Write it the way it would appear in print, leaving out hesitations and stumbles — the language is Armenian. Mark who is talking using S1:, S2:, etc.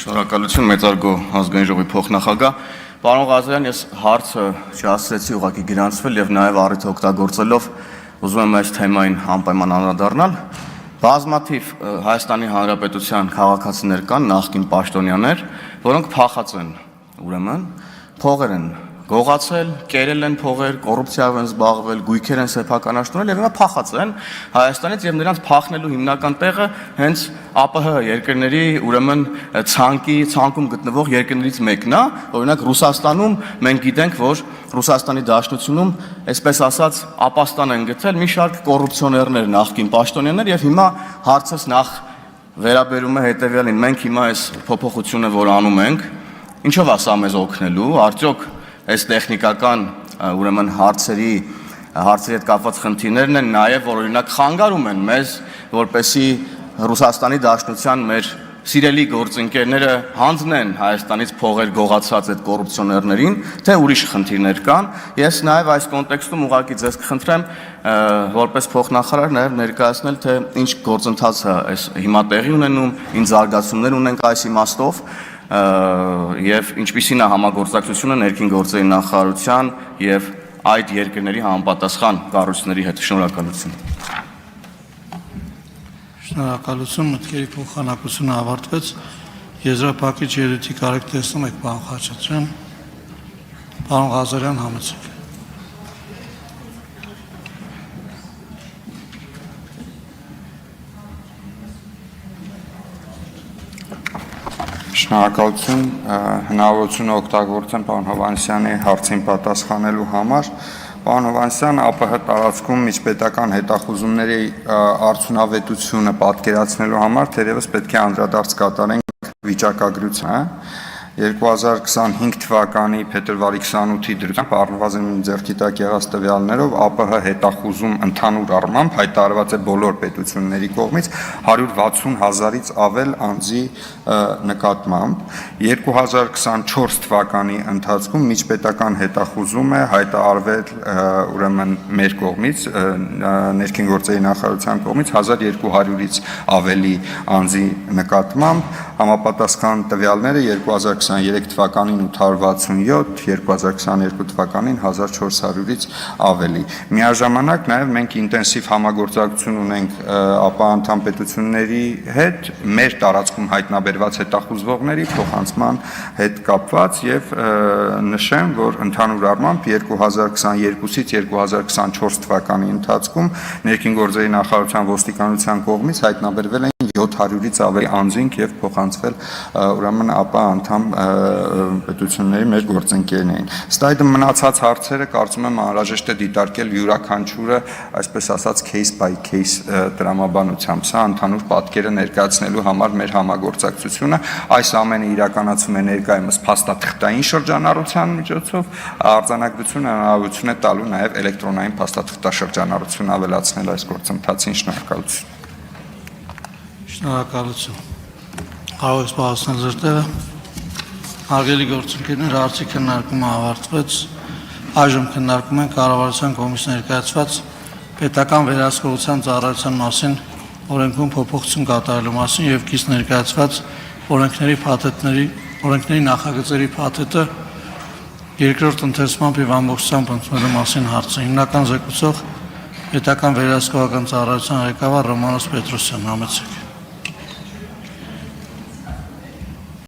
S1: Շնորհակալություն մեծարգո ազգային ժողովի փոխնախագահ։ Պարոն Ղազարյան, ես հարցը չհասցրեցի ուղղակի գրանցվել եւ նաեւ առիթը օգտագործելով ուզում եմ այս թեմային անպայման անդրադառնալ։ Բազմաթիվ Հայաստանի Հանրապետության քաղաքացիներ կան, նախկին պաշտոնյաներ, որոնք փախած են, ուրեմն փողեր են գողացել, կերել են փողեր, կոռուպցիայով են զբաղվել, գույքեր են սեփականաշնորհել եւ հիմա փախած են Հայաստանից եւ նրանց փախնելու հիմնական տեղը հենց ԱՊՀ երկրների, ուրեմն ցանկում գտնվող երկրներից մեկն է, օրինակ Ռուսաստանում մենք գիտենք, որ Ռուսաստանի Դաշնությունում, այսպես ասած, ապաստան են գտել մի շարք կոռուպցիոներներ, նախկին պաշտոնյաներ եւ հիմա հարցս նախ վերաբերում է հետեւյալին, մենք հիմա այս փոփոխությունը, որ անում ենք, ինչով է սա մեզ օգնելու, արդյոք այս տեխնիկական ուրեմն հարցերի հետ կապված խնդիրներն են նաև որ օրինակ խանգարում են մեզ որպեսի Ռուսաստանի Դաշնության մեր սիրելի գործընկերները հանձնեն Հայաստանից փողեր գողացած այդ կոռուպցիոներներին, թե ուրիշ խնդիրներ կան։ Ես նաև այս կոնտեքստում ուղղակի ձեզ կխնդրեմ որպես փոխնախարար նաև ներկայացնել թե ինչ գործընթաց է այս հիմա տեղի ունենում, ինչ զարգացումներ ունենք այս իմաստով եւ ինչպիսին է համագործակցությունը ներքին գործերի նախարարության եւ այդ երկրների համապատասխան կառույցների հետ։ Շնորհակալություն։
S2: Շնորհակալություն, մտքերի փոխանակությունը ավարտվեց։ Եզրափակիչ ելույթի կարիք տեսնում եք, պարոն Խաչատրյան։ Պարոն Ղազարյան, համեցեք։
S3: Շնորհակալություն, հնարավորությունը օգտագործեմ պարոն Հովհաննիսյանի հարցին պատասխանելու համար։ Պարոն Հովհաննիսյան, ԱՊՀ տարածքում միջպետական հետախուզումների արդյունավետությունը պատկերացնելու համար թերևս պետք է անդրադարձ կատարենք վիճակագրությանը։ 2025 թվականի փետրվարի 28-ի դրությամբ առնվազն ձեռքի տակ եղած տվյալներով ԱՊՀ հետախուզում ընդհանուր առմամբ հայտարարված է բոլոր պետությունների կողմից 160,000-ից ավել անձի նկատմամբ։ 2024 թվականի ընթացքում միջպետական հետախուզում է հայտարարվել ուրեմն մեր կողմից ներքին գործերի նախարարության կողմից 1200-ից ավելի անձի նկատմամբ համապատասխան տվյալները 2023 թվականին 867, 2022 թվականին 1400-ից ավելի։ Միաժամանակ նաև մենք ինտենսիվ համագործակցություն ունենք ԱՊՀ անդամ պետությունների հետ մեր տարածքում հայտնաբերված հետախուզվողների փոխանցման հետ կապված եւ նշեմ, որ ընդհանուր առմամբ 2022-ից 2024 թվականի ընթացքում ներքին գործերի նախարարության ոստիկանության կողմից հայտնաբերվել են 700-ից ավելի անձինք եւ փոխանցվել ուրեմն ԱՊՀ անդամ պետությունների մեր գործընկերներին։ Ըստ այդմ մնացած հարցերը կարծում եմ անհրաժեշտ է դիտարկել յուրաքանչյուրը, այսպես ասած, case by case տրամաբանությամբ։ Սա ընդհանուր պատկերը ներկայացնելու համար մեր համագործակցությունը այս ամենը իրականացում է ներկայումս փաստաթղթային շրջանառության միջոցով, արձանագրությունը հնարավորություն է տալու նաև էլեկտրոնային փաստաթղթաշրջանառություն ավելացնել այս գործընթացին։ Շնորհակալություն։
S2: Շնորհակալություն։ Կարող եք զբաղեցնել ձեր տեղը։ Հարգելի գործընկերներ, հարցի քննարկումը ավարտվեց։ Այժմ քննարկում ենք կառավարության կողմից ներկայացված պետական վերահսկողության ծառայության մասին օրենքում փոփոխություն կատարելու մասին եւ կից ներկայացված օրենքների նախագծերի փաթեթը երկրորդ ընթերցմամբ եւ ամբողջությամբ ընդունելու մասին հարցը։ Հիմնական զեկուցող պետական վերահսկողական ծառայության ղեկավար Ռոմանոս Պետրոսյան, համեցեք։